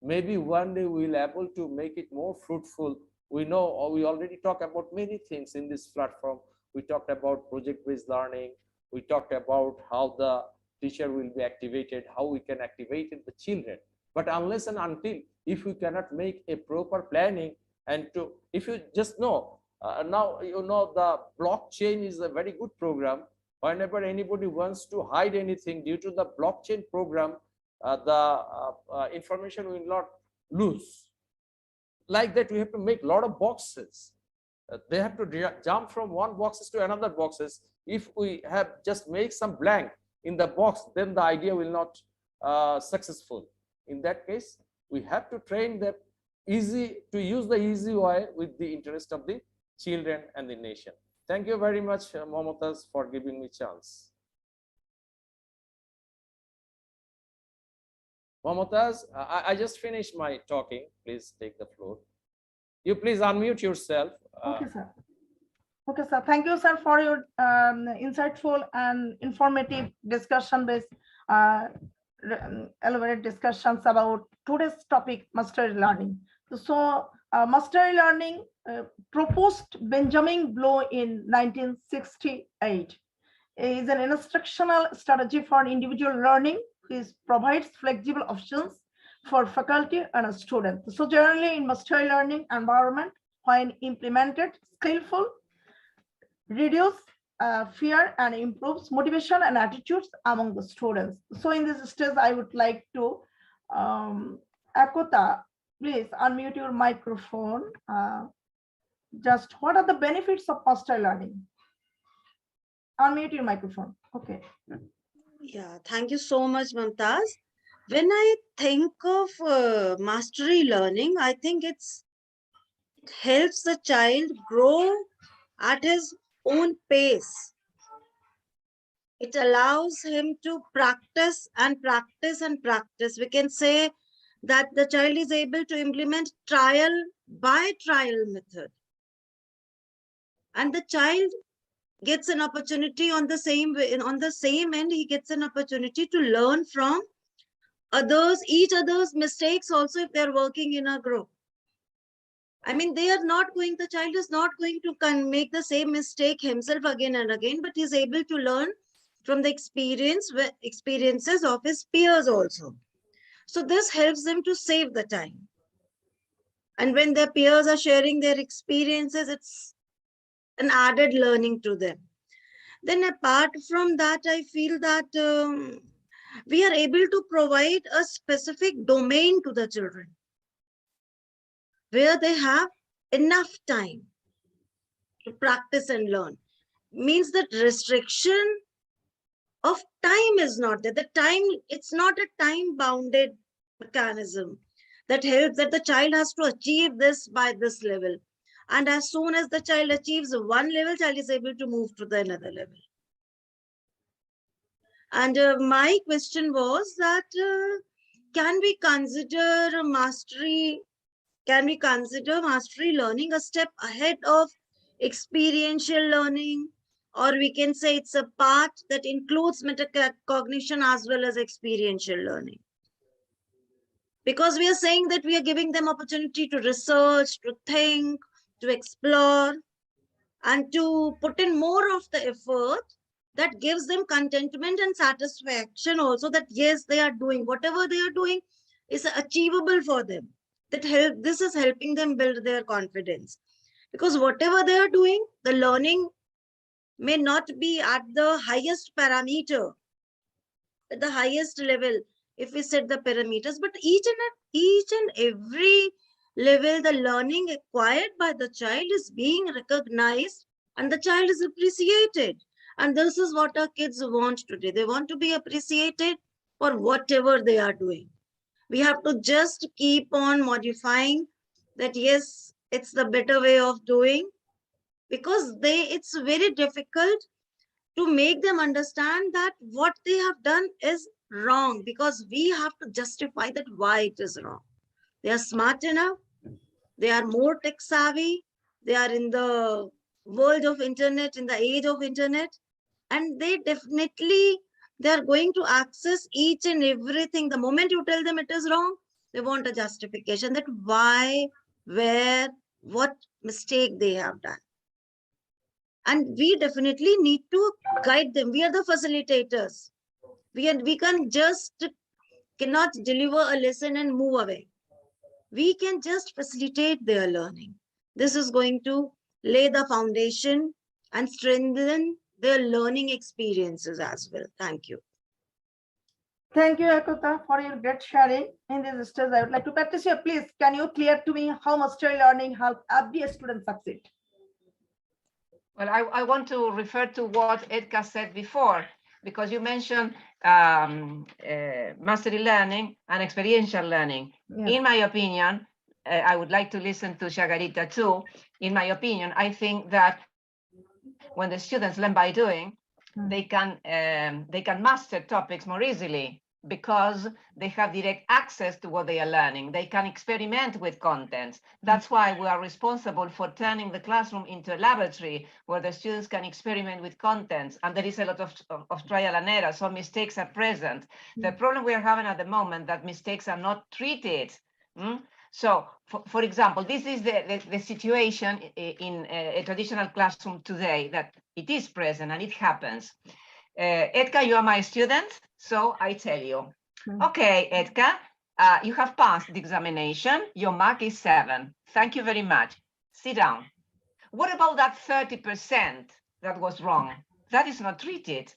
Maybe one day we'll able to make it more fruitful. We know, or we already talk about many things in this platform. We talked about project-based learning. We talked about how the teacher will be activated, how we can activate the children. But unless and until, if we cannot make a proper planning, and to, if you just know, now you know the blockchain is a very good program. Whenever anybody wants to hide anything due to the blockchain program, the information will not lose. Like that, we have to make a lot of boxes. They have to jump from one boxes to another boxes. If we have just make some blank in the box, then the idea will not successful. In that case, we have to train them to use the easy way with the interest of the children and the nation. Thank you very much, Mamtaj, for giving me chance. Mamtaj, I just finished my talking. Please take the floor. You please unmute yourself. Okay, sir. Okay, sir. Thank you, sir, for your insightful and informative discussion-based elaborate discussions about today's topic, mastery learning. So, mastery learning proposed Benjamin Blow in 1968 is an instructional strategy for individual learning, which provides flexible options for faculty and students. So generally in mastery learning environment, when implemented skillful, reduce fear and improves motivation and attitudes among the students. So in this stage, I would like to, Akota, please unmute your microphone. Just what are the benefits of mastery learning? Unmute your microphone. Okay. Yeah, thank you so much, Mamtaj. When I think of mastery learning, I think it helps the child grow at his own pace. It allows him to practice and practice and practice. We can say that the child is able to implement trial by trial method. And the child gets an opportunity on the same end, he gets an opportunity to learn from each other's mistakes also if they're working in a group. I mean, the child is not going to make the same mistake himself again and again, but he's able to learn from the experiences of his peers also. So this helps them to save the time. And when their peers are sharing their experiences, it's an added learning to them. Then apart from that, I feel that we are able to provide a specific domain to the children where they have enough time to practice and learn. Means that restriction of time is not there. It's not a time bounded mechanism that helps that the child has to achieve this by this level. And as soon as the child achieves one level, child is able to move to the another level. And my question was that can we consider mastery learning a step ahead of experiential learning? Or we can say it's a part that includes metacognition as well as experiential learning. Because we are saying that we are giving them opportunity to research, to think, to explore, and to put in more of the effort that gives them contentment and satisfaction also, that yes, they are doing whatever they are doing is achievable for them. This is helping them build their confidence. Because whatever they are doing, the learning may not be at the highest parameter, at the highest level, if we set the parameters, but each and every level, the learning acquired by the child is being recognized and the child is appreciated. And this is what our kids want today. They want to be appreciated for whatever they are doing. We have to just keep on modifying that, yes, it's the better way of doing, because it's very difficult to make them understand that what they have done is wrong, because we have to justify that why it is wrong. They are smart enough, they are more tech savvy, they are in the world of internet, in the age of internet, and they are going to access each and everything. The moment you tell them it is wrong, they want a justification that why, where, what mistake they have done. And we definitely need to guide them. We are the facilitators. We cannot deliver a lesson and move away. We can just facilitate their learning. This is going to lay the foundation and strengthen their learning experiences as well. Thank you. Thank you, Akota, for your great sharing. In this stage, I would like to Patricia, please, can you clear to me how mastery learning helps every student succeed? Well, I want to refer to what Edka said before, because you mentioned mastery learning and experiential learning. Yes. In my opinion, I would like to listen to Shagarita too. In my opinion, I think that when the students learn by doing, they can master topics more easily. because they have direct access to what they are learning. They can experiment with content. That's why we are responsible for turning the classroom into a laboratory where the students can experiment with content. And there is a lot of trial and error, so mistakes are present. The problem we are having at the moment that mistakes are not treated. So, for example, this is the situation in a traditional classroom today, that it is present and it happens. Edka, you are my student, so I tell you. Okay, Edka, you have passed the examination. Your mark is 7. Thank you very much. Sit down. What about that 30% that was wrong? That is not treated.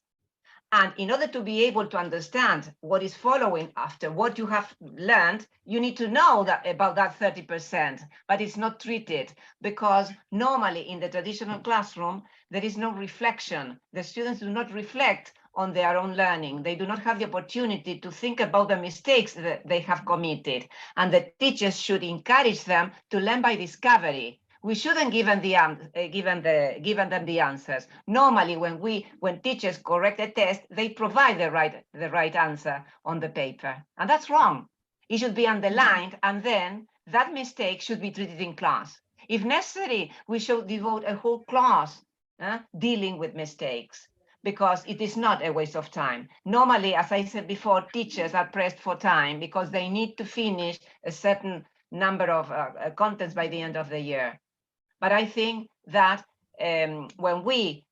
And in order to be able to understand what is following after what you have learned, you need to know that about that 30%, but it's not treated because normally in the traditional classroom, there is no reflection. The students do not reflect on their own learning. They do not have the opportunity to think about the mistakes that they have committed. And the teachers should encourage them to learn by discovery. We shouldn't give them the answers. Normally, when teachers correct a test, they provide the right answer on the paper, and that's wrong. It should be underlined, and then that mistake should be treated in class. If necessary, we should devote a whole class dealing with mistakes, because it is not a waste of time. Normally, as I said before, teachers are pressed for time because they need to finish a certain number of contents by the end of the year. But I think that when we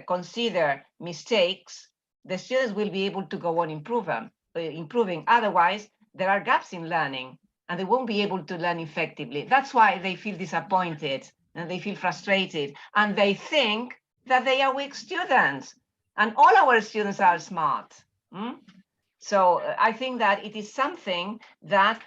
consider mistakes, the students will be able to go on improving. Otherwise, there are gaps in learning and they won't be able to learn effectively. That's why they feel disappointed and they feel frustrated and they think that they are weak students, and all our students are smart. So I think that it is something that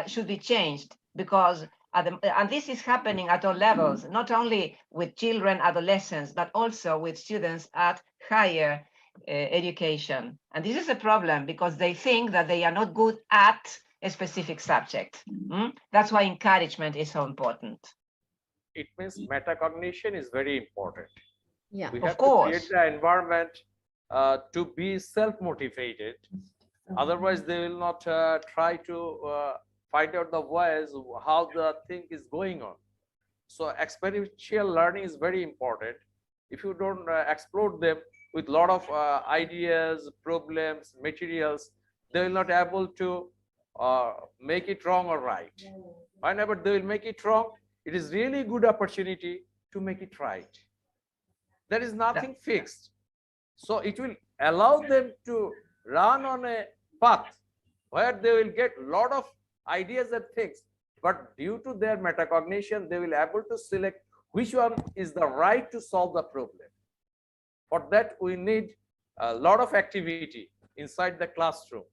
should be changed, because and this is happening at all levels, not only with children, adolescents, but also with students at higher education. And this is a problem because they think that they are not good at a specific subject. That's why encouragement is so important. It means metacognition is very important. Yeah, we have of course. to create the environment to be self-motivated. Otherwise, they will not try to find out the ways how the thing is going on. So experiential learning is very important. If you don't explore them with a lot of ideas, problems, materials, they will not able to make it wrong or right. Whenever they will make it wrong, it is really good opportunity to make it right. There is nothing fixed. So it will allow them to run on a path where they will get a lot of ideas and things, but due to their metacognition, they will be able to select which one is the right to solve the problem. For that, we need a lot of activity inside the classroom.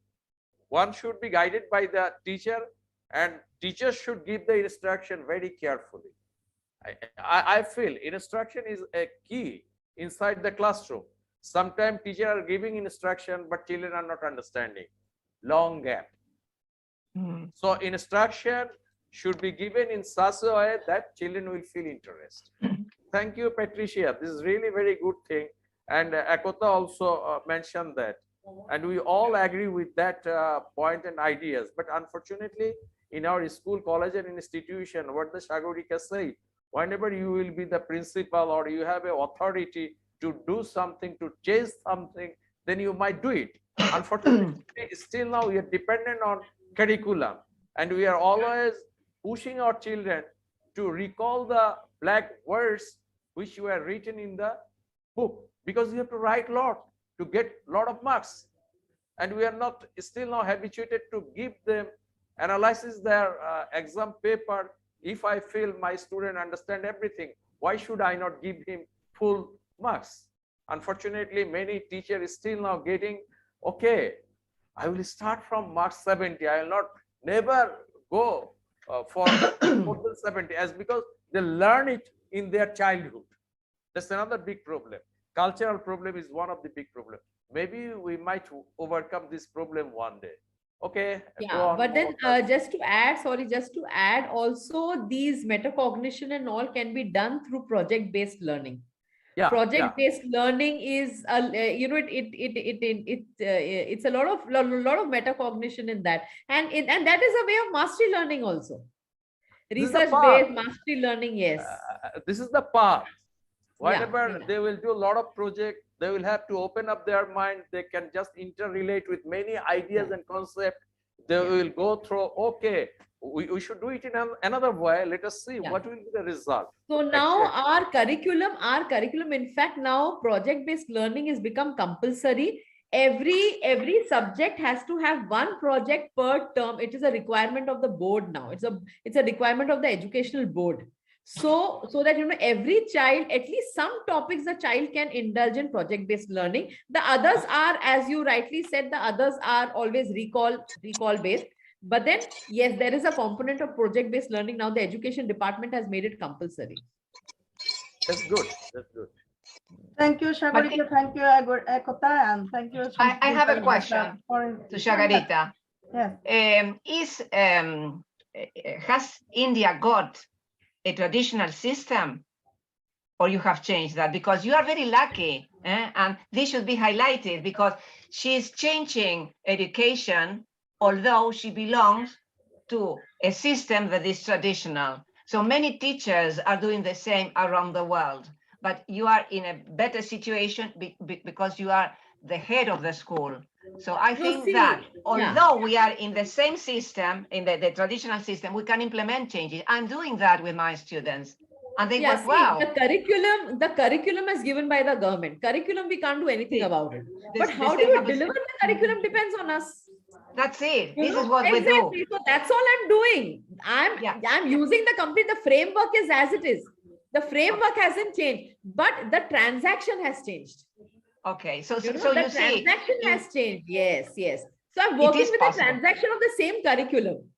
One should be guided by the teacher, and teachers should give the instruction very carefully. I feel instruction is a key inside the classroom. Sometimes teachers are giving instruction, but children are not understanding. Long gap. So instruction should be given in such a way that children will feel interest. Thank you, Patricia. This is really very good thing. And Akota also mentioned that. And we all agree with that point and ideas. But unfortunately, in our school, college, and institution, what the Shagorika said, whenever you will be the principal or you have an authority to do something, to change something, then you might do it. Unfortunately, still now we are dependent on curriculum, and we are always pushing our children to recall the black words which were written in the book, because you have to write a lot to get a lot of marks, and we are not still now habituated to give them analysis their exam paper. If I feel my student understand everything, why should I not give him full marks? Unfortunately, many teachers still now getting, okay, I will start from mark 70. I will not never go for more than 70, as because they learn it in their childhood. That's another big problem. Cultural problem is one of the big problems. Maybe we might overcome this problem one day. Okay. Yeah, but then just to add, also these metacognition and all can be done through project-based learning. Project-based learning is, you know, it's a lot of metacognition in that, and that is a way of mastery learning also. Research-based mastery learning, yes. This is the path. Whatever Yeah. they will do a lot of projects, they will have to open up their mind. They can just interrelate with many ideas and concepts. They will go through, okay, we should do it in another way. Let us see what will be the result. So now our curriculum, in fact, now project-based learning has become compulsory. Every subject has to have one project per term. It is a requirement of the board now. It's a requirement of the educational board. So that, you know, every child, at least some topics the child can indulge in project-based learning. The others are, as you rightly said, the others are always recall based. But then, yes, there is a component of project-based learning. Now the education department has made it compulsory. That's good. That's good. Thank you, Shagarita. Thank you, Ekota, and thank you. I have a question to Shagarita. Yes. Has India got a traditional system, or you have changed that? Because you are very lucky, and this should be highlighted, because she's changing education, although she belongs to a system that is traditional. So many teachers are doing the same around the world, but you are in a better situation because you are the head of the school. So I think that although we are in the same system, in the traditional system, we can implement changes. I'm doing that with my students, and they work well. The curriculum is given by the government. Curriculum, we can't do anything about it. But how do you deliver the curriculum depends on us. That's it. This is what we do. So that's all I'm doing. I'm using the complete, the framework is as it is. The framework hasn't changed, but the transaction has changed. Okay, so the you transaction has changed. Yes. So I'm working with the transaction of the same curriculum.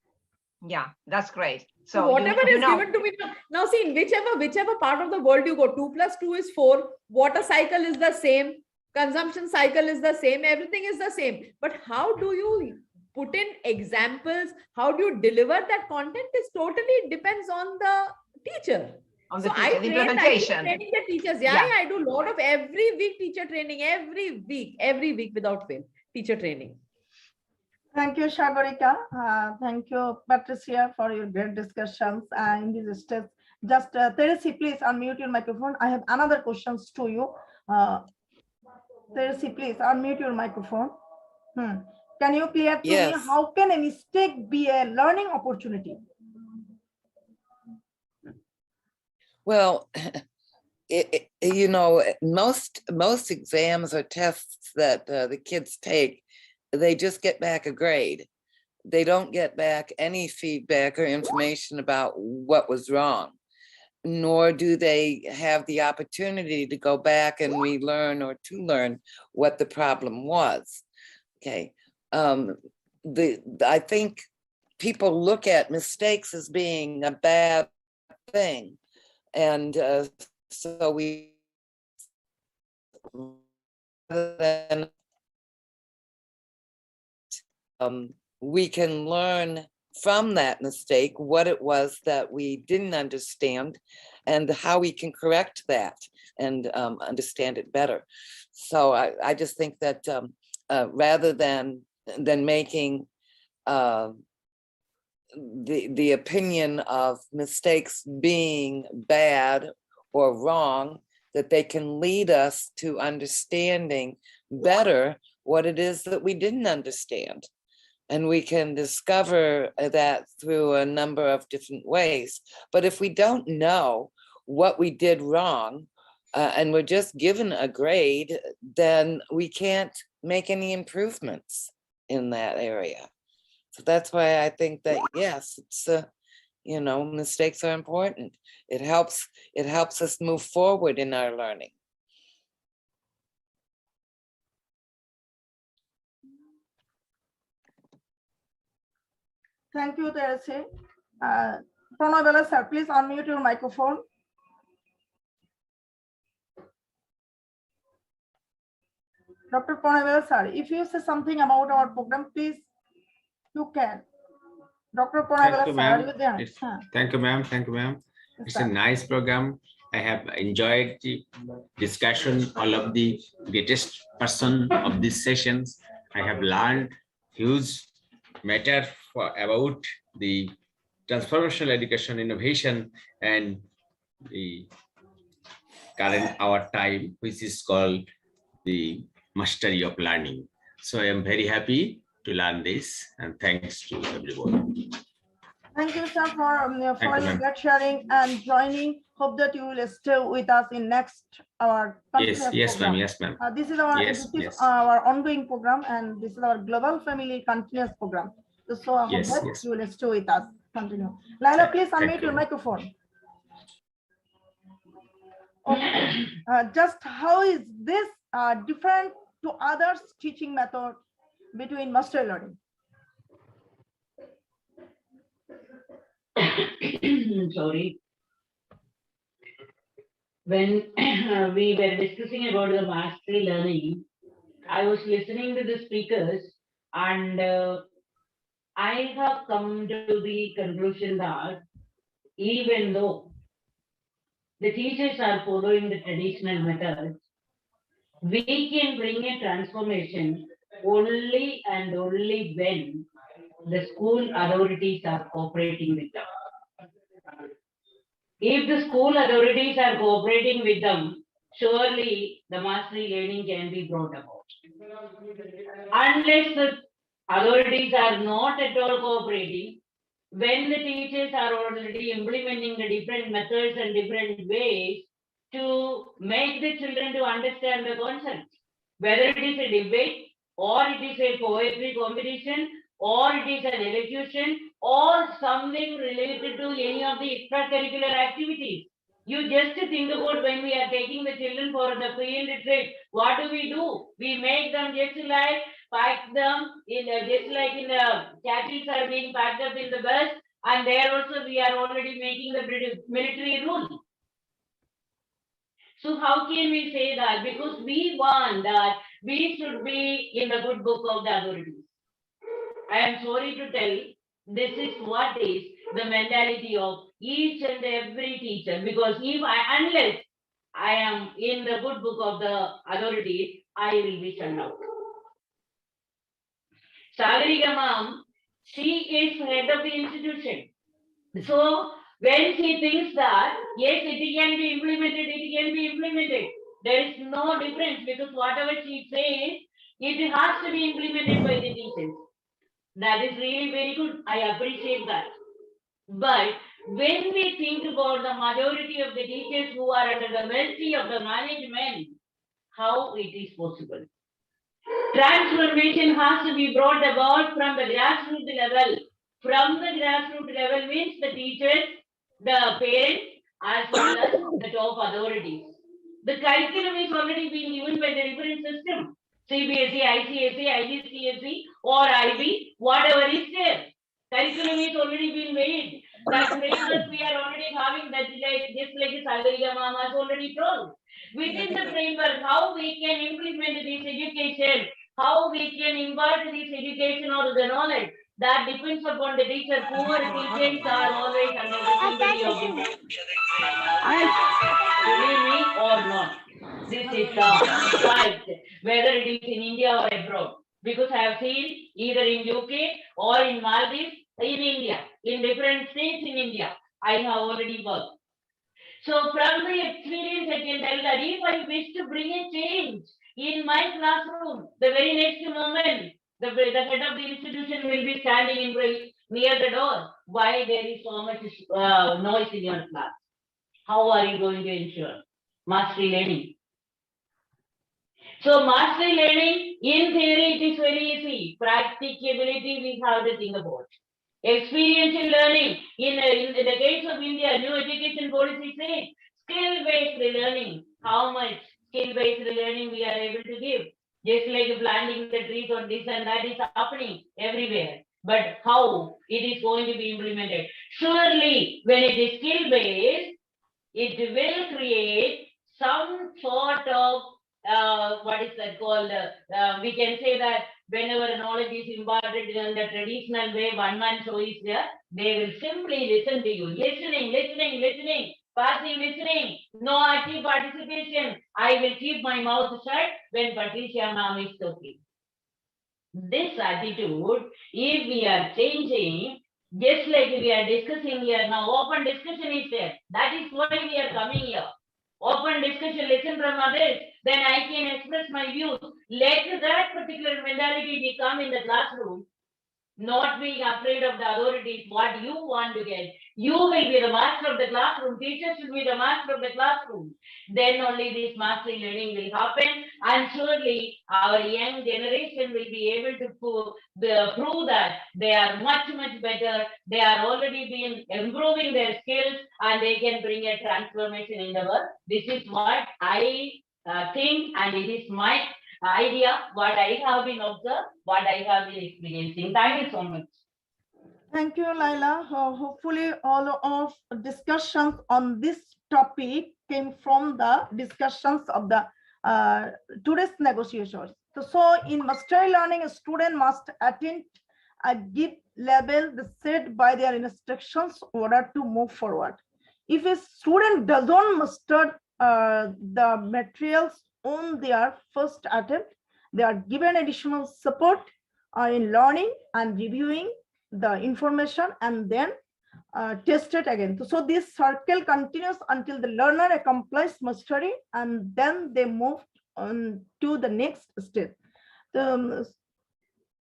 Yeah, that's great. So whatever is given to me now, see, in whichever part of the world you go, 2 + 2 is 4. Water cycle is the same. Consumption cycle is the same. Everything is the same. But how do you put in examples? How do you deliver that content? Is totally depends on the teacher. So I keep training the teachers. I do a lot of every week teacher training, every week without fail, teacher training. Thank you, Shagarika. Thank you, Patricia, for your great discussions in these steps. Just Teresi, please unmute your microphone. I have another questions to you. Teresi, please unmute your microphone. Can you clear to me how can a mistake be a learning opportunity? Well, you know, most exams or tests that the kids take, they just get back a grade. They don't get back any feedback or information about what was wrong, nor do they have the opportunity to go back and relearn or to learn what the problem was. Okay, I think people look at mistakes as being a bad thing. And so we can learn from that mistake what it was that we didn't understand and how we can correct that and understand it better. So I just think that rather than making the opinion of mistakes being bad or wrong, that they can lead us to understanding better what it is that we didn't understand. And we can discover that through a number of different ways. But if we don't know what we did wrong and we're just given a grade, then we can't make any improvements in that area. So that's why I think that, yes, it's, you know, mistakes are important. It helps us move forward in our learning. Thank you, Teresi. Pranay sir, please unmute your microphone. Dr. Pranay sir, if you say something about our program, please, you can. Dr. Pranay sir, are you there? Thank you, ma'am. Thank you, ma'am. It's a nice program, I have enjoyed the discussion, all of the greatest person of these sessions. I have learned huge matter about the transformational education innovation and the current our time, which is called the mastery of learning. So I am very happy to learn this, and thanks to everyone. Thank you, sir, for you, your ma'am. great sharing and joining. Hope that you will stay with us in next our Yes, ma'am. Yes, ma'am. This is our ongoing program, and this is our global family continuous program. So I hope that you will stay with us. Continue. Laila, please unmute your microphone. Okay. Just how is this different to others teaching method between mastery learning? Sorry. When we were discussing about the mastery learning, I was listening to the speakers, and I have come to the conclusion that even though the teachers are following the traditional methods, we can bring a transformation only and only when the school authorities are cooperating with them. If the school authorities are cooperating with them, surely the mastery learning can be brought about. Unless the authorities are not at all cooperating, when the teachers are already implementing the different methods and different ways to make the children to understand the concept, whether it is a debate or it is a poetry competition or it is an elocution or something related to any of the extracurricular activities. You just think about when we are taking the children for the field trip, what do? We make them just like pack them in just like in the cattle are being packed up in the bus, and there also we are already making the military rule. So how can we say that? Because we want that we should be in the good book of the authorities. I am sorry to tell, this is what is the mentality of each and every teacher. Because unless I am in the good book of the authorities, I will be shut out. Sagarika ma'am, she is head of the institution. So when she thinks that, yes, it can be implemented, it can be implemented. There is no difference because whatever she says, it has to be implemented by the teachers. That is really very good. I appreciate that. But when we think about the majority of the teachers who are under the mercy of the management, how it is possible? Transformation has to be brought about from the grassroots level. From the grassroots level means the teachers, the parents, as well as the top authorities. The curriculum is already being given by the different system. CBSE, ICSE, IGCSE, or IB, whatever is there. Curriculum is already been made. That framework we are already having, that just like Sagarika ma'am has already told. Within the framework, how we can implement this education, how we can impart this education or the knowledge, that depends upon the teacher. Poor teachers are always under the sympathy of the believe me or not. This is the fact, whether it is in India or abroad. Because I have seen either in UK or in Maldives, in India, in different states in India, I have already worked. So from the experience, I can tell that if I wish to bring a change in my classroom, the very next moment, the head of the institution will be standing near the door. Why there is so much noise in your class? How are you going to ensure mastery learning? So mastery learning, in theory, it is very easy. Practicability, we have to think about. Experiential learning, in the case of India, new education policy says skill-based learning. How much skill-based learning we are able to give? Just like planting the trees or this and that is happening everywhere. But how it is going to be implemented? Surely, when it is skill-based, it will create some sort of what is that called? We can say that whenever knowledge is imparted in the traditional way, one man show is there, they will simply listen to you. Listening. passive listening, no active participation. I will keep my mouth shut when Patricia ma'am is talking. This attitude, if we are changing, just like we are discussing here now, open discussion is there. That is why we are coming here. Open discussion, listen from others, then I can express my views. Let that particular mentality become in the classroom. Not being afraid of the authorities, what you want to get. You will be the master of the classroom. Teachers should be the master of the classroom. Then only this mastery learning will happen. And surely our young generation will be able to prove that they are much, much better. They are already been improving their skills and they can bring a transformation in the world. This is what I think, and it is my idea, what I have been observed, what I have been experiencing. Thank you so much. Thank you, Laila. Hopefully all of discussions on this topic came from the discussions of the today's negotiations. So in mastery learning, a student must attain a given level set by their instructions in order to move forward. If a student doesn't master the materials on their first attempt, they are given additional support in learning and reviewing the information and then test it again. So this circle continues until the learner accomplishes mastery and then they move on to the next step.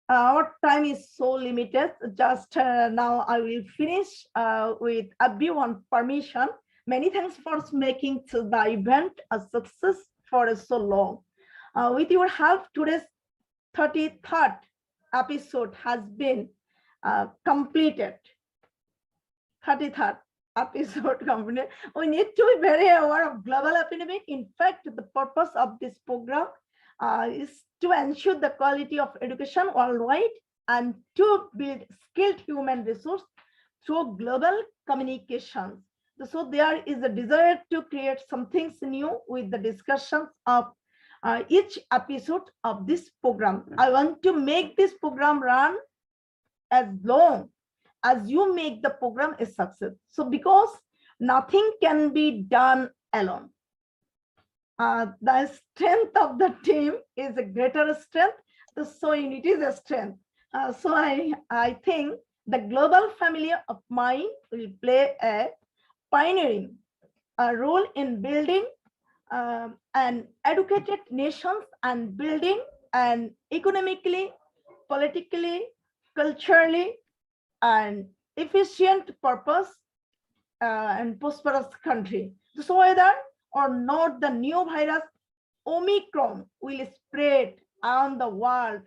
Our time is so limited. Just now I will finish with everyone permission. Many thanks for making the event a success for so long. With your help, today's 33rd episode has been completed. 33rd episode completed. We need to be very aware of global epidemic. In fact, the purpose of this program is to ensure the quality of education worldwide and to build skilled human resource through global communications. So there is a desire to create some things new with the discussions of each episode of this program. I want to make this program run as long as you make the program a success. So because nothing can be done alone. The strength of the team is a greater strength. So unity is a strength. So I think the global family of mine will play a pioneering role in building an educated nations and building an economically, politically, culturally, and efficient purpose and prosperous country. So whether or not the new virus Omicron will spread around the world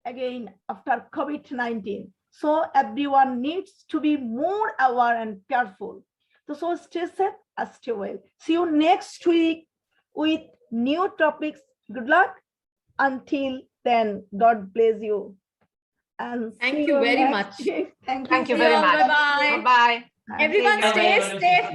again after COVID-19. So everyone needs to be more aware and careful. So stay safe and stay well. See you next week with new topics. Good luck. Until then, God bless you. And thank you very much. Thank you. Thank you very much. Bye-bye. Bye-bye. Everyone stay safe.